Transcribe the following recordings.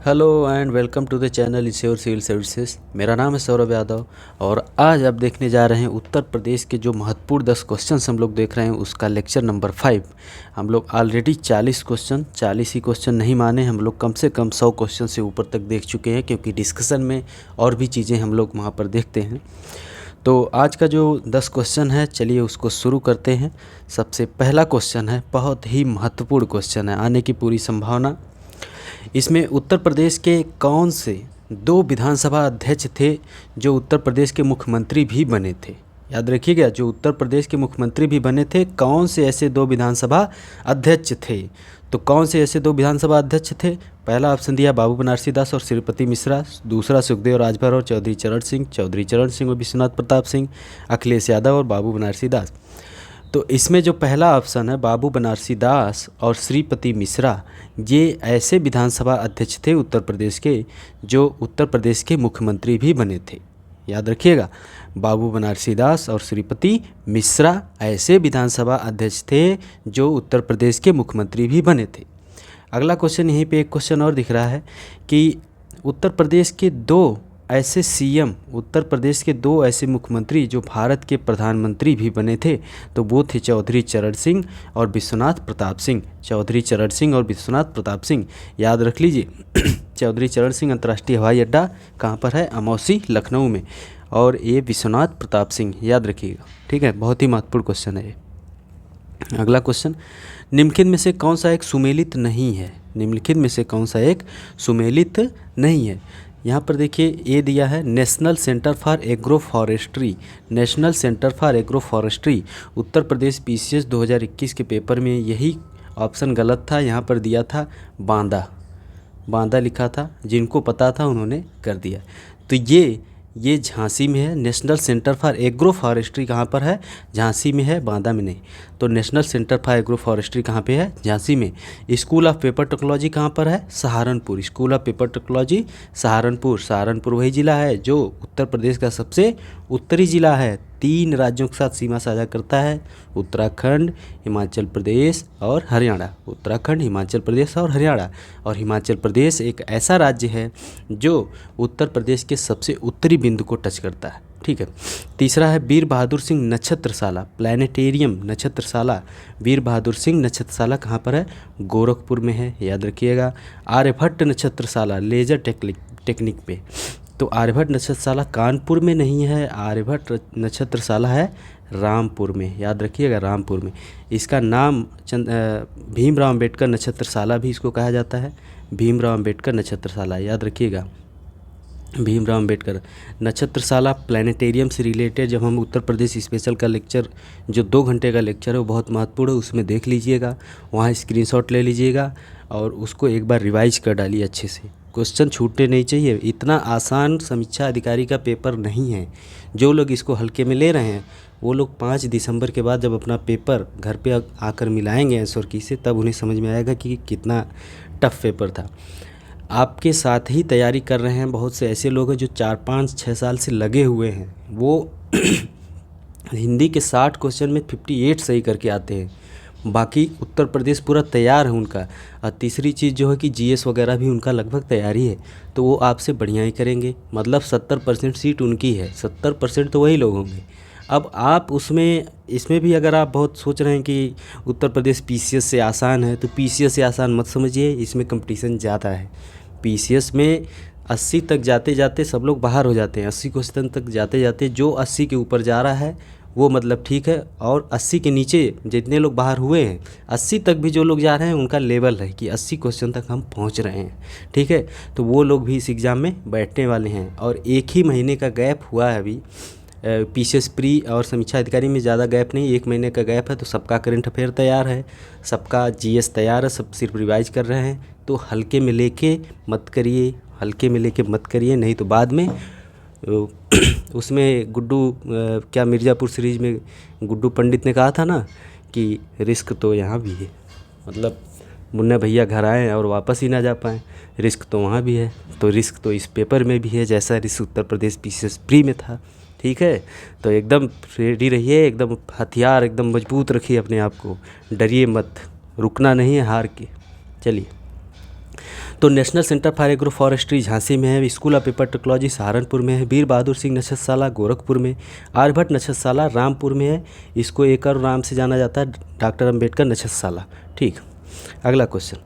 Hello and welcome to the channel Ensure Civil Services. मेरा नाम है सौरभ यादव और आज आप देखने जा रहे हैं उत्तर प्रदेश के जो महत्वपूर्ण 10 क्वेश्चंस हम लोग देख रहे हैं उसका लेक्चर नंबर 5। हम लोग ऑलरेडी 40 क्वेश्चन 40 ही क्वेश्चन नहीं माने, हम लोग कम से कम 100 क्वेश्चन से ऊपर तक देख चुके हैं, क्योंकि डिस्कशन में और भी चीज़ें हम लोग वहाँ पर देखते हैं। तो आज का जो 10 क्वेश्चन है, चलिए उसको शुरू करते हैं। सबसे पहला क्वेश्चन है, बहुत ही महत्वपूर्ण क्वेश्चन है, आने की पूरी संभावना। इसमें उत्तर प्रदेश के कौन से 2 विधानसभा अध्यक्ष थे जो उत्तर प्रदेश के मुख्यमंत्री भी बने थे? याद रखिएगा, जो उत्तर प्रदेश के मुख्यमंत्री भी बने थे, कौन से ऐसे 2 विधानसभा अध्यक्ष थे? तो कौन से ऐसे 2 विधानसभा अध्यक्ष थे? पहला ऑप्शन दिया बाबू बनारसी दास और श्रीपति मिश्रा, दूसरा सुखदेव राजभर और चौधरी चरण सिंह और विश्वनाथ प्रताप सिंह, अखिलेश यादव और बाबू बनारसी दास। तो इसमें जो पहला ऑप्शन है बाबू बनारसी दास और श्रीपति मिश्रा, ये ऐसे विधानसभा अध्यक्ष थे उत्तर प्रदेश के जो उत्तर प्रदेश के मुख्यमंत्री भी बने थे। याद रखिएगा, बाबू बनारसी दास और श्रीपति मिश्रा ऐसे विधानसभा अध्यक्ष थे जो उत्तर प्रदेश के मुख्यमंत्री भी बने थे। अगला क्वेश्चन, यहीं पे एक क्वेश्चन और दिख रहा है कि उत्तर प्रदेश के 2 ऐसे सीएम, उत्तर प्रदेश के 2 ऐसे मुख्यमंत्री जो भारत के प्रधानमंत्री भी बने थे, तो वो थे चौधरी चरण सिंह और विश्वनाथ प्रताप सिंह। चौधरी चरण सिंह और विश्वनाथ प्रताप सिंह, याद रख लीजिए। चौधरी चरण सिंह अंतर्राष्ट्रीय हवाई अड्डा कहाँ पर है? अमौसी, लखनऊ में। और ये विश्वनाथ प्रताप सिंह, याद रखिएगा, ठीक है। बहुत ही महत्वपूर्ण क्वेश्चन है ये। अगला क्वेश्चन, निम्नलिखित में से कौन सा एक सुमेलित नहीं है? निम्नलिखित में से कौन सा एक सुमेलित नहीं है? यहाँ पर देखिए, ये दिया है national centre for agro forestry. National centre for agro forestry Uttar Pradesh PCS 2021 के पेपर में यही ऑप्शन गलत था। यहाँ पर दिया था बांदा, बांदा लिखा था, जिनको पता था उन्होंने कर दिया। तो ये झांसी में है। National centre for agro forestry कहाँ पर है? झांसी में है, बांदा में नहीं। तो national centre for agro forestry कहाँ पे है? झांसी में। स्कूल ऑफ पेपर टेक्नोलॉजी कहाँ पर है? Saharanpur. School of paper technology Saharanpur. Saharanpur वही ज़िला है जो उत्तर प्रदेश का सबसे उत्तरी ज़िला है। 3 राज्यों के साथ सीमा साझा करता है, उत्तराखंड, हिमाचल प्रदेश और हरियाणा। उत्तराखंड, हिमाचल प्रदेश और हरियाणा। और हिमाचल प्रदेश एक ऐसा राज्य है जो उत्तर प्रदेश के सबसे उत्तरी बिंदु को टच करता है, ठीक है। तीसरा है वीर बहादुर सिंह नक्षत्रशाला प्लानिटेरियम नक्षत्रशाला। वीर बहादुर सिंह नक्षत्रशाला कहाँ पर है? गोरखपुर में है, याद रखिएगा। आर्यभट्ट नक्षत्रशाला लेजर टेक्निक पे, तो आर्यभट्ट नक्षत्रशाला कानपुर में नहीं है, आर्यभट्ट नक्षत्रशाला है रामपुर में, याद रखिएगा, रामपुर में। इसका नाम भीमराव अंबेडकर नक्षत्रशाला भी इसको कहा जाता है। भीमराव अंबेडकर नक्षत्रशाला, याद रखिएगा, भीमराव अंबेडकर नक्षत्रशाला। प्लानिटेरियम से रिलेटेड जब हम उत्तर प्रदेश स्पेशल का लेक्चर, जो 2 घंटे का लेक्चर है, वो बहुत महत्वपूर्ण है, उसमें देख लीजिएगा, वहाँ स्क्रीनशॉट ले लीजिएगा और उसको एक बार रिवाइज कर डालिए अच्छे से। क्वेश्चन छूटने नहीं चाहिए। इतना आसान समीक्षा अधिकारी का पेपर नहीं है। जो लोग इसको हल्के में ले रहे हैं वो लोग 5 दिसंबर के बाद जब अपना पेपर घर पे आकर मिलाएंगे आंसर की से, तब उन्हें समझ में आएगा कि कितना टफ पेपर था। आपके साथ ही तैयारी कर रहे हैं बहुत से ऐसे लोग हैं जो 4, 5, 6 साल से लगे हुए हैं। वो हिंदी के 60 क्वेश्चन में 58 सही करके आते हैं। बाकी उत्तर प्रदेश पूरा तैयार है उनका। और तीसरी चीज़ जो है कि जीएस वगैरह भी उनका लगभग तैयारी है, तो वो आपसे बढ़िया ही करेंगे। मतलब 70% सीट उनकी है, 70% तो वही लोग होंगे। अब आप इसमें भी अगर आप बहुत सोच रहे हैं कि उत्तर प्रदेश पीसीएस से आसान है, तो पीसीएस से आसान मत समझिए, इसमें कंपटीशन ज़्यादा है। पीसीएस में 80 तक जाते जाते सब लोग बाहर हो जाते हैं। 80 क्वेश्चन तक जाते जाते जो 80 के ऊपर जा रहा है वो मतलब ठीक है, और 80 के नीचे जितने लोग बाहर हुए हैं, 80 तक भी जो लोग जा रहे हैं उनका लेवल है कि 80 क्वेश्चन तक हम पहुंच रहे हैं, ठीक है। तो वो लोग भी इस एग्ज़ाम में बैठने वाले हैं। और 1 ही महीने का गैप हुआ है अभी। पीसीएस प्री और समीक्षा अधिकारी में ज़्यादा गैप नहीं, 1 महीने का गैप है। तो सबका करंट अफेयर तैयार है, सबका जीएस तैयार है, सब सिर्फ रिवाइज कर रहे हैं। तो हल्के में लेके मत करिए, हल्के में लेके मत करिए, नहीं तो बाद में उसमें गुड्डू क्या मिर्ज़ापुर सीरीज में गुड्डू पंडित ने कहा था ना कि रिस्क तो यहाँ भी है। मतलब मुन्ना भैया घर आए और वापस ही ना जा पाएँ, रिस्क तो वहाँ भी है। तो रिस्क तो इस पेपर में भी है, जैसा risk Uttar Pradesh PCS pre में था, ठीक है। तो एकदम रेडी रहिए, एकदम हथियार एकदम मजबूत रखिए अपने आप को, डरिए मत, रुकना नहीं है हार के। चलिए, तो national centre for agro forestry Jhansi में है, school of paper technology Saharanpur में है, वीर बहादुर सिंह नक्षत्रशाला गोरखपुर में, आर्यभट्ट नक्षत्रशाला रामपुर में है, इसको एक और नाम से जाना जाता है डॉक्टर अंबेडकर नक्षत्रशाला। ठीक, अगला क्वेश्चन,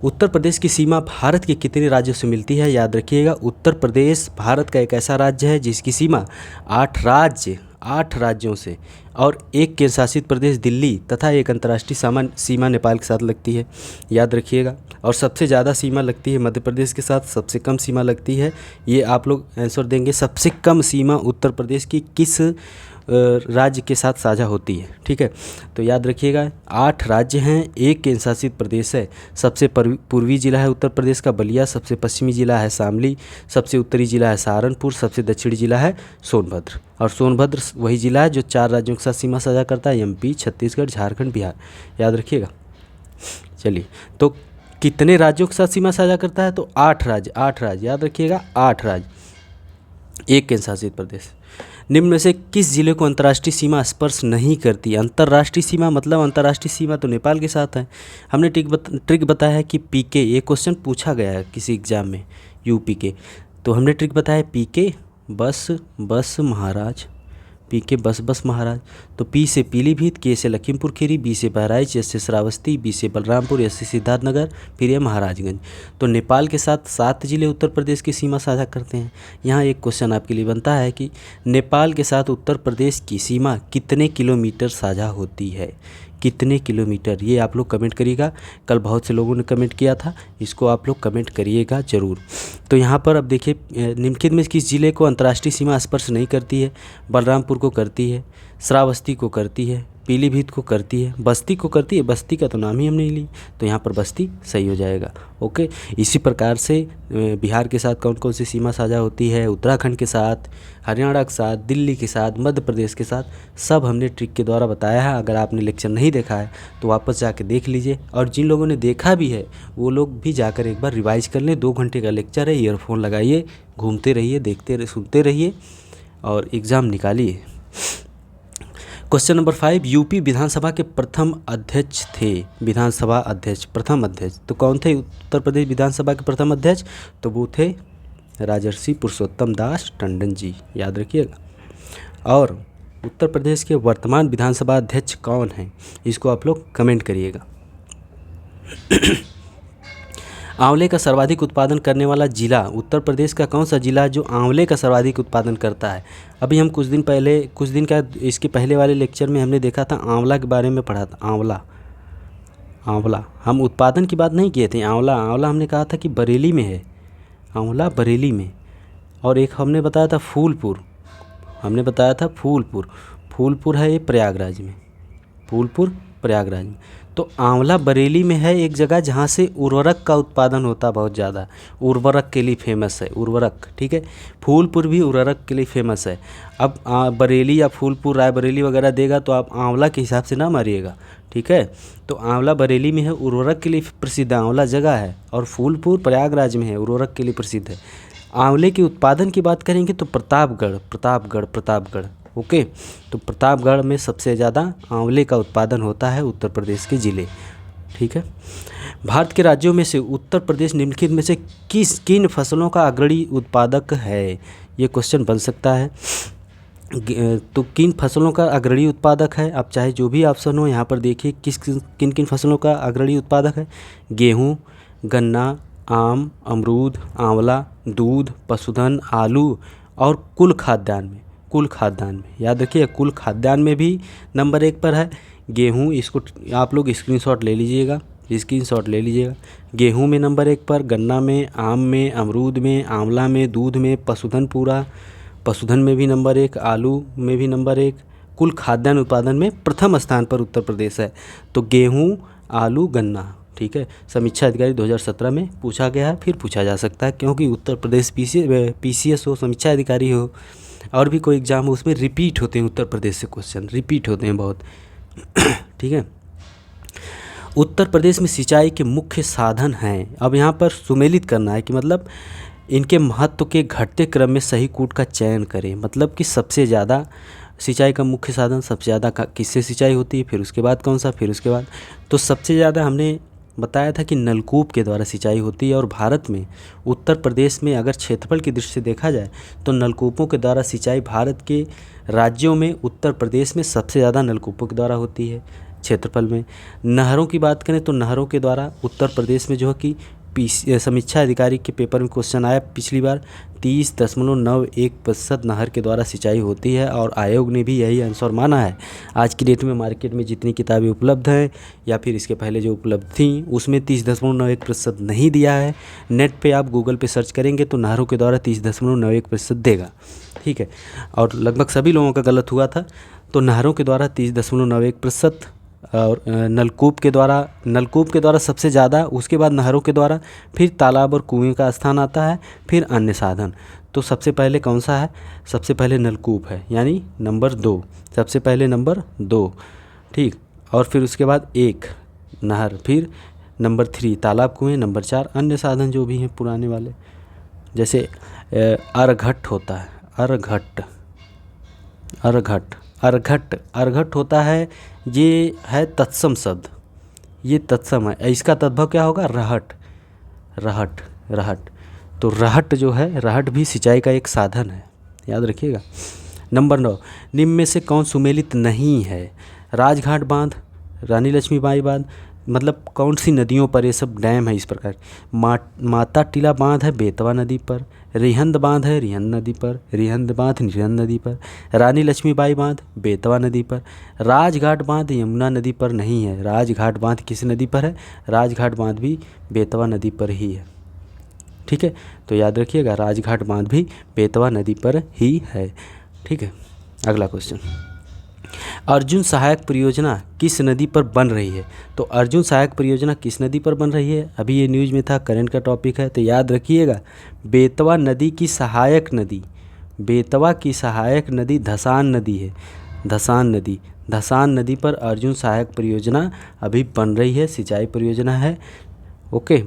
उत्तर प्रदेश की सीमा भारत के कितने राज्यों से मिलती है? याद रखिएगा, उत्तर प्रदेश भारत का एक ऐसा राज्य है जिसकी सीमा 8 राज्यों से और एक केंद्र शासित प्रदेश दिल्ली तथा एक अंतर्राष्ट्रीय सीमा नेपाल के साथ लगती है। याद रखिएगा, और सबसे ज़्यादा सीमा लगती है मध्य प्रदेश के साथ, सबसे कम सीमा लगती है, ये आप लोग आंसर देंगे, सबसे कम सीमा उत्तर प्रदेश की किस राज्य के साथ साझा होती है। ठीक है, तो याद रखिएगा 8 राज्य हैं, एक केंद्र शासित प्रदेश है। सबसे पूर्वी जिला है उत्तर प्रदेश का बलिया, सबसे पश्चिमी जिला है शामली, सबसे उत्तरी जिला है सहारनपुर, सबसे दक्षिणी जिला है सोनभद्र। और सोनभद्र वही जिला है जो 4 राज्यों के साथ सीमा साझा करता है, MP, छत्तीसगढ़, झारखंड, बिहार। याद रखिएगा। चलिए, तो कितने राज्यों के साथ सीमा साझा करता है? तो 8 राज्य। याद रखिएगा, 8 राज्य, एक केंद्र शासित प्रदेश। निम्न में से किस जिले को अंतर्राष्ट्रीय सीमा स्पर्श नहीं करती? अंतर्राष्ट्रीय सीमा मतलब अंतर्राष्ट्रीय सीमा तो नेपाल के साथ है। हमने ट्रिक बताया है कि PK, ये क्वेश्चन पूछा गया है किसी एग्जाम में UP के, तो हमने ट्रिक बताया PK बस महाराज, PK बस महाराज। तो P से पीलीभीत, K से लखीमपुर खीरी, B से बहराइच, S से श्रावस्ती, B से बलरामपुर, S से सिद्धार्थनगर, फिर ये महाराजगंज। तो नेपाल के साथ 7 जिले उत्तर प्रदेश की सीमा साझा करते हैं। यहाँ एक क्वेश्चन आपके लिए बनता है कि नेपाल के साथ उत्तर प्रदेश की सीमा कितने किलोमीटर साझा होती है? कितने किलोमीटर, ये आप लोग कमेंट करिएगा। कल बहुत से लोगों ने कमेंट किया था, इसको आप लोग कमेंट करिएगा ज़रूर। तो यहाँ पर अब देखिए, निम्नलिखित में किस जिले को अंतर्राष्ट्रीय सीमा स्पर्श नहीं करती है? बलरामपुर को करती है, श्रावस्ती को करती है, पीलीभीत को करती है, बस्ती को करती है। बस्ती का तो नाम ही हम नहीं ली, तो यहाँ पर बस्ती सही हो जाएगा। ओके, इसी प्रकार से बिहार के साथ कौन कौन सी सीमा साझा होती है? उत्तराखंड के साथ, हरियाणा के साथ, दिल्ली के साथ, मध्य प्रदेश के साथ, सब हमने ट्रिक के द्वारा बताया है। अगर आपने लेक्चर नहीं देखा है तो वापस जाके देख लीजिए, और जिन लोगों ने देखा भी है वो लोग भी जाकर एक बार रिवाइज कर लें। 2 घंटे का लेक्चर है, ईयरफोन लगाइए, घूमते रहिए, सुनते रहिए और एग्ज़ाम निकालिए। क्वेश्चन नंबर 5, यूपी विधानसभा के प्रथम अध्यक्ष थे। विधानसभा अध्यक्ष, प्रथम अध्यक्ष, तो कौन थे उत्तर प्रदेश विधानसभा के प्रथम अध्यक्ष? तो वो थे राजर्षि पुरुषोत्तम दास टंडन जी। याद रखिएगा। और उत्तर प्रदेश के वर्तमान विधानसभा अध्यक्ष कौन हैं? इसको आप लोग कमेंट करिएगा। आंवले का सर्वाधिक उत्पादन करने वाला जिला, उत्तर प्रदेश का कौन सा जिला जो आंवले का सर्वाधिक उत्पादन करता है? अभी हम कुछ दिन क्या इसके पहले वाले लेक्चर में हमने देखा था, आंवला के बारे में पढ़ा था। आंवला हम उत्पादन की बात नहीं किए थे। आंवला हमने कहा था कि बरेली में है, आंवला बरेली में। और एक हमने बताया था फूलपुर, फूलपुर है ये प्रयागराज में, प्रयागराज में। तो आंवला बरेली में है एक जगह जहाँ से उर्वरक का उत्पादन होता बहुत ज़्यादा, उर्वरक के लिए फेमस है, उर्वरक। ठीक है, फूलपुर भी उर्वरक के लिए फेमस है। अब बरेली या फूलपुर, रायबरेली वगैरह देगा तो आप आंवला के हिसाब से ना मारिएगा। ठीक है, तो आंवला बरेली में है, उर्वरक के लिए प्रसिद्ध आंवला जगह है, और फूलपुर प्रयागराज में है, उर्वरक के लिए प्रसिद्ध है। आंवले के उत्पादन की बात करेंगे तो प्रतापगढ़। ओके, तो प्रतापगढ़ में सबसे ज़्यादा आंवले का उत्पादन होता है, उत्तर प्रदेश के ज़िले। ठीक है, भारत के राज्यों में से उत्तर प्रदेश निम्नलिखित में से किन फसलों का अग्रणी उत्पादक है? ये क्वेश्चन बन सकता है। तो किन फसलों का अग्रणी उत्पादक है? आप चाहे जो भी ऑप्शन हो यहाँ पर देखिए, किन फसलों का अग्रणी उत्पादक है? गेहूँ, गन्ना, आम, अमरूद, आंवला, दूध, पशुधन, आलू और कुल खाद्यान्न में। याद रखिए, कुल खाद्यान्न में भी नंबर 1 पर है गेहूँ। इसको आप लोग स्क्रीनशॉट ले लीजिएगा। गेहूँ में नंबर 1 पर, गन्ना में, आम में, अमरूद में, आंवला में, दूध में, पशुधन में भी नंबर 1, आलू में भी नंबर 1। कुल खाद्यान्न उत्पादन में प्रथम स्थान पर उत्तर प्रदेश है। तो गेहूँ, आलू, गन्ना। ठीक है, समीक्षा अधिकारी 2017 में पूछा गया है, फिर पूछा जा सकता है, क्योंकि उत्तर प्रदेश PCS हो, समीक्षा अधिकारी हो, और भी कोई एग्ज़ाम हो, उसमें रिपीट होते हैं उत्तर प्रदेश से क्वेश्चन, रिपीट होते हैं बहुत। ठीक है, उत्तर प्रदेश में सिंचाई के मुख्य साधन हैं। अब यहाँ पर सुमेलित करना है कि मतलब इनके महत्व के घटते क्रम में सही कूट का चयन करें। मतलब कि सबसे ज़्यादा सिंचाई का मुख्य साधन, सबसे ज़्यादा किससे सिंचाई होती है, फिर उसके बाद कौन सा, फिर उसके बाद। तो सबसे ज़्यादा हमने बताया था कि नलकूप के द्वारा सिंचाई होती है, और भारत में उत्तर प्रदेश में अगर क्षेत्रफल की दृष्टि से देखा जाए तो नलकूपों के द्वारा सिंचाई भारत के राज्यों में उत्तर प्रदेश में सबसे ज़्यादा नलकूपों के द्वारा होती है क्षेत्रफल में। नहरों की बात करें तो नहरों के द्वारा उत्तर प्रदेश में जो है कि समीक्षा अधिकारी के पेपर में क्वेश्चन आया पिछली बार, 30.91% नहर के द्वारा सिंचाई होती है, और आयोग ने भी यही आंसर माना है। आज की डेट में मार्केट में जितनी किताबें उपलब्ध हैं या फिर इसके पहले जो उपलब्ध थी उसमें 30.91% नहीं दिया है। नेट पे आप गूगल पे सर्च करेंगे तो नहरों के द्वारा 30.91% देगा, ठीक है। और लगभग सभी लोगों का गलत हुआ था। तो नहरों के द्वारा 30.91%, और नलकूप के द्वारा सबसे ज़्यादा, उसके बाद नहरों के द्वारा, फिर तालाब और कुएं का स्थान आता है, फिर अन्य साधन। तो सबसे पहले कौन सा है? सबसे पहले नलकूप है, यानी नंबर 2, सबसे पहले नंबर 2, ठीक। और फिर उसके बाद 1 नहर, फिर नंबर 3 तालाब कुएं, नंबर 4 अन्य साधन जो भी हैं पुराने वाले, जैसे अर्घट होता है, अर्घट होता है, ये है तत्सम शब्द, ये तत्सम है। इसका तद्भव क्या होगा? रहट। तो रहट जो है, रहट भी सिंचाई का एक साधन है, याद रखिएगा। नंबर 9, निम्न में से कौन सुमेलित नहीं है? राजघाट बांध, रानी लक्ष्मीबाई बांध, मतलब कौन सी नदियों पर ये सब डैम है इस प्रकार? माता टीला बांध है बेतवा नदी पर, रिहंद बांध है रिहंद नदी पर, रिहंद बांध रिहंद नदी पर, रानी लक्ष्मीबाई बांध बेतवा नदी पर, राजघाट बांध यमुना नदी पर नहीं है। राजघाट बांध किस नदी पर है? राजघाट बांध भी बेतवा नदी पर ही है, ठीक है। तो याद रखिएगा, राजघाट बांध भी बेतवा नदी पर ही है, ठीक है। अगला क्वेश्चन, अर्जुन सहायक परियोजना किस नदी पर बन रही है? तो अर्जुन सहायक परियोजना किस नदी पर बन रही है? अभी ये न्यूज़ में था, करंट का टॉपिक है, तो याद रखिएगा, बेतवा नदी की सहायक नदी, बेतवा की सहायक नदी धसान नदी है, धसान नदी पर अर्जुन सहायक परियोजना अभी बन रही है, सिंचाई परियोजना है, ओके।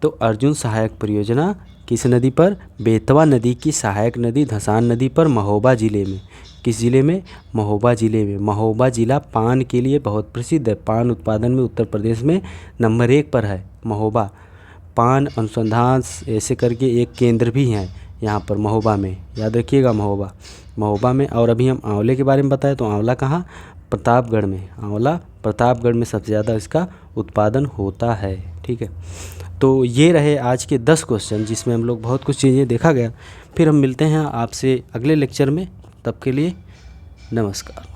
तो अर्जुन सहायक परियोजना किस नदी पर? बेतवा नदी की सहायक नदी धसान नदी पर, महोबा ज़िले में। किस ज़िले में? महोबा ज़िले में। महोबा ज़िला पान के लिए बहुत प्रसिद्ध है, पान उत्पादन में उत्तर प्रदेश में नंबर 1 पर है महोबा। पान अनुसंधान ऐसे करके एक केंद्र भी हैं यहाँ पर महोबा में, याद रखिएगा, महोबा में। और अभी हम आंवले के बारे में बताएं तो आंवला कहाँ? प्रतापगढ़ में। आंवला प्रतापगढ़ में सबसे ज़्यादा इसका उत्पादन होता है, ठीक है। तो ये रहे आज के 10 क्वेश्चन, जिसमें हम लोग बहुत कुछ चीज़ें देखा गया। फिर हम मिलते हैं आपसे अगले लेक्चर में, तब के लिए नमस्कार।